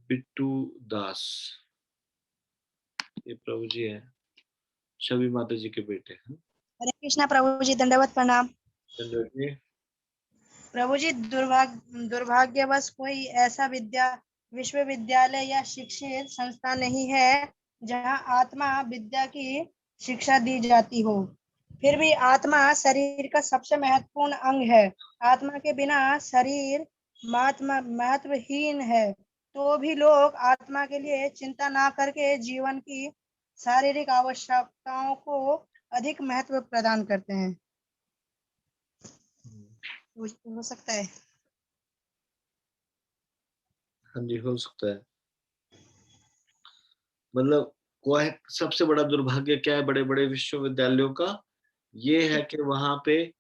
बिट्टू दास, ये प्रभु जी है, छवि माता जी के बेटे हैं। हरे कृष्णा प्रभु जी, दंडवत प्रणाम। प्रभु जी, दुर्भाग्यवश कोई ऐसा विश्वविद्यालय या शिक्षित संस्था नहीं है जहां आत्मा विद्या की शिक्षा दी जाती हो। फिर भी आत्मा शरीर का सबसे महत्वपूर्ण अंग है। आत्मा के बिना शरीर महत्वहीन है, तो भी लोग आत्मा के लिए चिंता ना करके जीवन की शारीरिक आवश्यकताओं को अधिक महत्व प्रदान करते हैं। हो सकता है। हाँ जी, हो सकता है। मतलब कोई सबसे बड़ा दुर्भाग्य क्या है बड़े बड़े विश्वविद्यालयों का, ये है कि वहां पे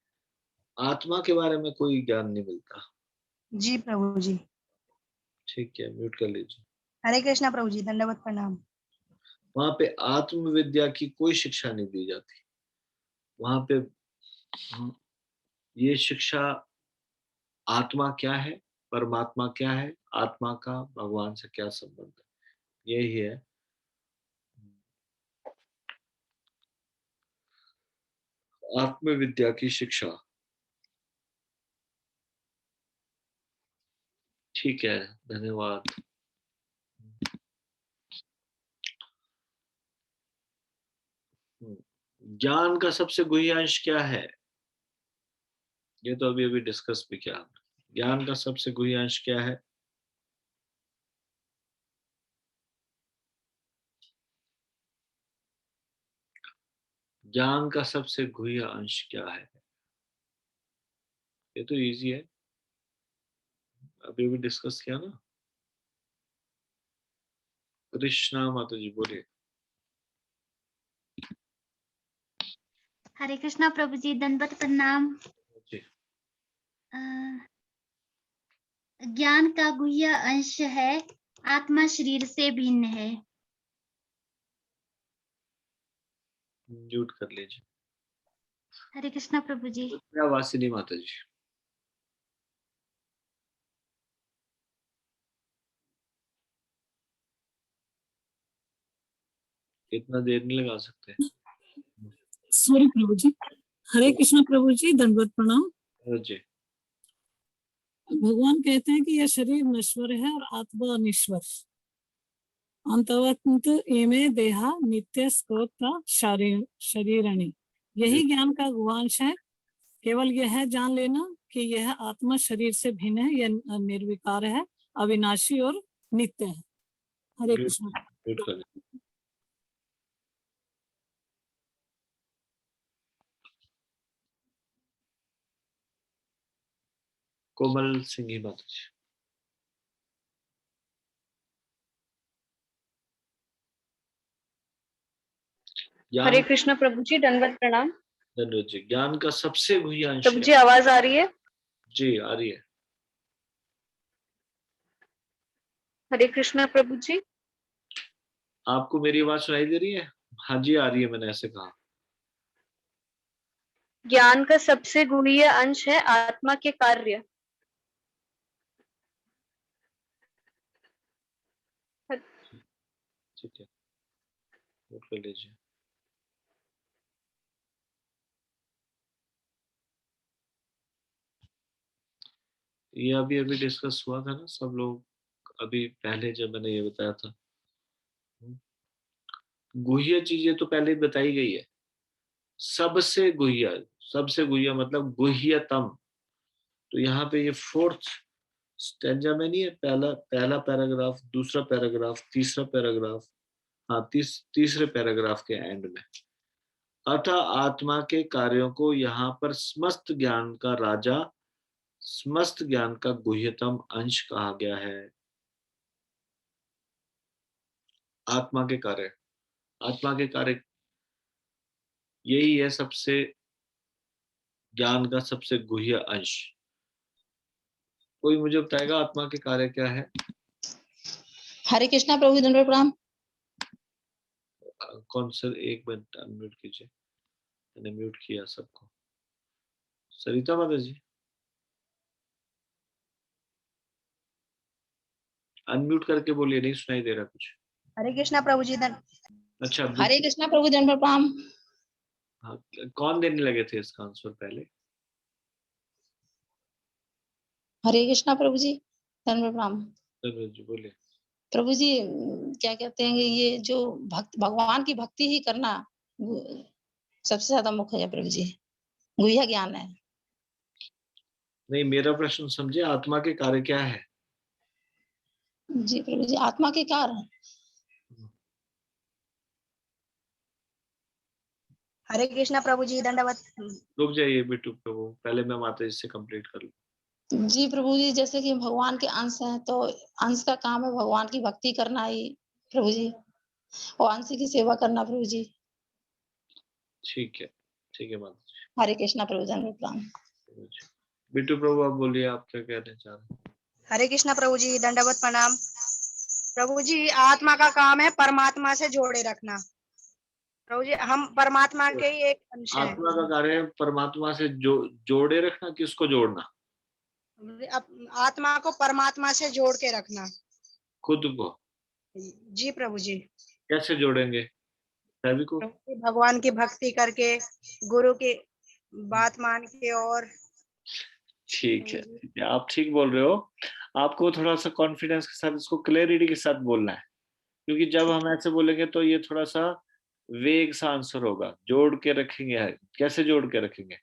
आत्मा के बारे में कोई ज्ञान नहीं मिलता। जी प्रभु जी। ठीक है, म्यूट कर लीजिए। हरे कृष्णा प्रभु जी, दंडवत प्रणाम। वहां पे आत्म विद्या की कोई शिक्षा नहीं दी जाती। वहां पे ये शिक्षा आत्मा क्या है, परमात्मा क्या है, आत्मा का भगवान से क्या संबंध है, यही है। आत्म विद्या की शिक्षा। ठीक है, धन्यवाद। ज्ञान का सबसे गुह्य अंश क्या है? ये तो अभी अभी डिस्कस भी किया हमने। ज्ञान का सबसे गुह्य अंश क्या है? ज्ञान का सबसे गुह्य अंश क्या है? ये तो इजी है, अभी अभी डिस्कस किया ना। कृष्णा माता जी बोलिए। हरे कृष्णा प्रभु जी, दंडवत प्रणाम। जी। ज्ञान का गुह्य अंश है, आत्मा शरीर से भिन्न है। म्यूट कर लीजिए। हरे कृष्णा प्रभु जी। वासिनी माता जी। इतना देर नहीं लगा सकते। सॉरी प्रभु जी। हरे कृष्णा प्रभु जी, दंडवत प्रणाम। जी। भगवान कहते हैं कि यह शरीर नश्वर है और आत्मा अनिश्वर। अंतवंत इमे देहा नित्य स्कोता शरीरणी। यही ज्ञान का गुहांश है। केवल यह जान लेना कि यह आत्मा शरीर से भिन्न है, यह निर्विकार है, अविनाशी और नित्य है। हरे कृष्ण। म्यूट कर लीजिए। कोमल सिंह माता जी। हरे कृष्णा प्रभु जी, दंडवत प्रणाम। धन्यवाद जी। ज्ञान का सबसे गुह्य अंश प्रभु जी, आवाज आ रही है? जी आ रही है। हरे कृष्णा प्रभु जी। आपको मेरी आवाज सुनाई दे रही है? हाँ जी आ रही है, मैंने ऐसे कहा। ज्ञान का सबसे गुह्य अंश है आत्मा के कार्य। ठीक है, नोट कर लीजिए। ये अभी अभी डिस्कस हुआ था ना सब लोग, अभी पहले जब मैंने ये बताया था। गुह्य चीजें तो पहले बताई गई है। सबसे गुह्य मतलब गुह्यतम। तो यहाँ पे ये फोर्थ स्टेंजा में नहीं है, पहला पैराग्राफ, दूसरा पैराग्राफ, तीसरा पैराग्राफ। हाँ, तीसरे पैराग्राफ के एंड में, अतः आत्मा के कार्यों को यहाँ पर समस्त ज्ञान का राजा, समस्त ज्ञान का गुह्यतम अंश कहा गया है। आत्मा के कार्य, आत्मा के कार्य यही है सबसे, ज्ञान का सबसे गुह्य अंश। कोई मुझे बताएगा आत्मा के कार्य क्या है? हरे कृष्णा प्रभु, दंडवत प्रणाम। कौन सर, एक मिनट अनम्यूट कीजिए, मैंने म्यूट किया सबको। सरिता माता जी अनम्यूट करके बोलिए, नहीं सुनाई दे रहा कुछ। हरे कृष्णा प्रभु जी। अच्छा, हरे कृष्णा प्रभु, दंडवत प्रणाम। हाँ, कौन देने लगे थे इसका आंसर पहले? हरे कृष्णा प्रभु जी, दंडवत प्रणाम। जी बोलिए। प्रभु जी, क्या कहते हैं, ये जो भगवान की भक्ति ही करना सबसे ज्यादा मुख्य है प्रभु जी, गुह्य ज्ञान है। नहीं, मेरा प्रश्न समझे, आत्मा के कार्य क्या है? जी प्रभु जी, आत्मा के कारण। हरे कृष्णा प्रभु जी, दंडवत। रुक जाइए बिट्टू प्रभु, पहले मैं माता जी से कंप्लीट कर लूं। जी प्रभु जी, जैसे कि भगवान के अंश हैं, तो अंश का काम है भगवान की भक्ति करना ही प्रभु जी, और अंश की सेवा करना प्रभु जी। ठीक है माता जी। हरे कृष्णा प्रभु जी, प्रणाम। बिट्टू प्रभु आप बोलिए, आप क्या कहना चाह रहे हैं? हरे कृष्णा प्रभु जी, दंडवत प्रणाम। प्रभु जी, आत्मा का काम है परमात्मा से जोड़े रखना। प्रभु जी, हम परमात्मा के ही एक अंश हैं। आत्मा का कार्य है परमात्मा से जोड़े रखना। किसको जोड़ना? आत्मा को परमात्मा से जोड़ के रखना। खुद को। जी प्रभु जी। कैसे जोड़ेंगे सभी को? भगवान की भक्ति करके, गुरु की बात मान के, और ठीक है, आप ठीक बोल रहे हो। आपको थोड़ा सा कॉन्फिडेंस के साथ, इसको क्लैरिटी के साथ बोलना है, क्योंकि जब हम ऐसे बोलेंगे तो ये थोड़ा सा वेग सा आंसर होगा। जोड़ के रखेंगे, कैसे जोड़ के रखेंगे?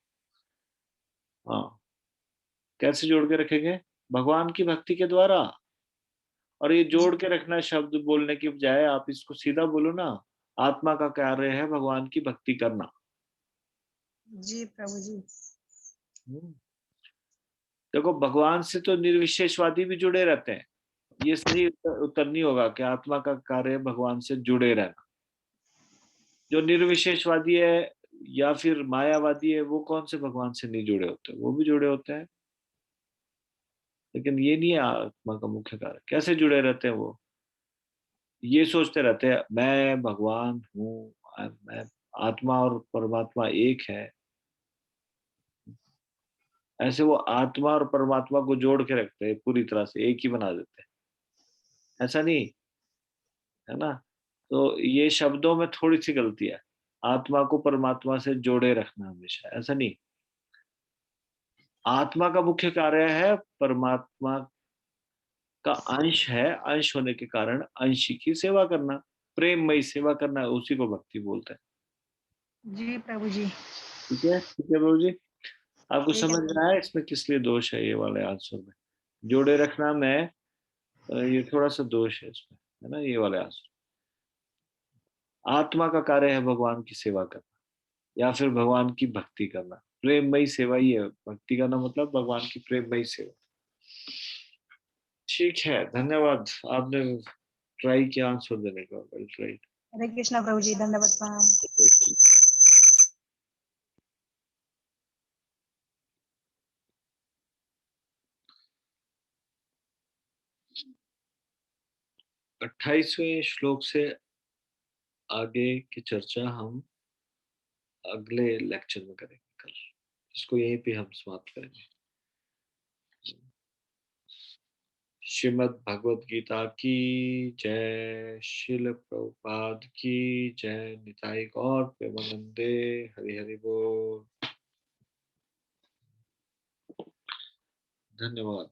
हाँ, कैसे जोड़ के रखेंगे? भगवान की भक्ति के द्वारा। और ये जोड़ के रखना शब्द बोलने की बजाय आप इसको सीधा बोलो ना, आत्मा का कार्य है भगवान की भक्ति करना। जी प्रभु जी। देखो, भगवान से तो निर्विशेषवादी भी जुड़े रहते हैं। ये सही उत्तर नहीं होगा कि आत्मा का कार्य भगवान से जुड़े रहना। जो निर्विशेषवादी है या फिर मायावादी है, वो कौन से भगवान से नहीं जुड़े होते? वो भी जुड़े होते हैं, लेकिन ये नहीं है आत्मा का मुख्य कार्य। कैसे जुड़े रहते हैं वो? ये सोचते रहते हैं मैं भगवान हूँ, मैं, आत्मा और परमात्मा एक है। ऐसे वो आत्मा और परमात्मा को जोड़ के रखते हैं, पूरी तरह से एक ही बना देते हैं। ऐसा नहीं है ना? तो ये शब्दों में थोड़ी सी गलती है। आत्मा को परमात्मा से जोड़े रखना हमेशा, ऐसा नहीं। आत्मा का मुख्य कार्य है परमात्मा का अंश है, अंश होने के कारण अंश की सेवा करना, प्रेममयी सेवा करना, उसी को भक्ति बोलते हैं। जी प्रभु जी। ठीक है प्रभु जी, आपको ठीक है। समझ में आया इसमें किस लिए दोष है? ये वाले आंसर में जोड़े रखना में ये थोड़ा सा दोष है इसमें, है ना? ये वाले आंसर, आत्मा का कार्य है भगवान की सेवा करना या फिर भगवान की भक्ति करना। प्रेममयी सेवा ही है भक्ति करना, मतलब भगवान की प्रेममयी सेवा। ठीक है, धन्यवाद, आपने ट्राई किया आंसर देने का। Well tried. हरे कृष्णा प्रभु जी, दंडवत प्रणाम। 28वें श्लोक से आगे की चर्चा हम अगले लेक्चर में करेंगे कल। इसको यहीं पे हम समाप्त करेंगे। श्रीमद् भगवद गीता की जय, शिल प्रभुपाद की जय, निताई गौर प्रेमानंदे, हरि हरि बोल। धन्यवाद।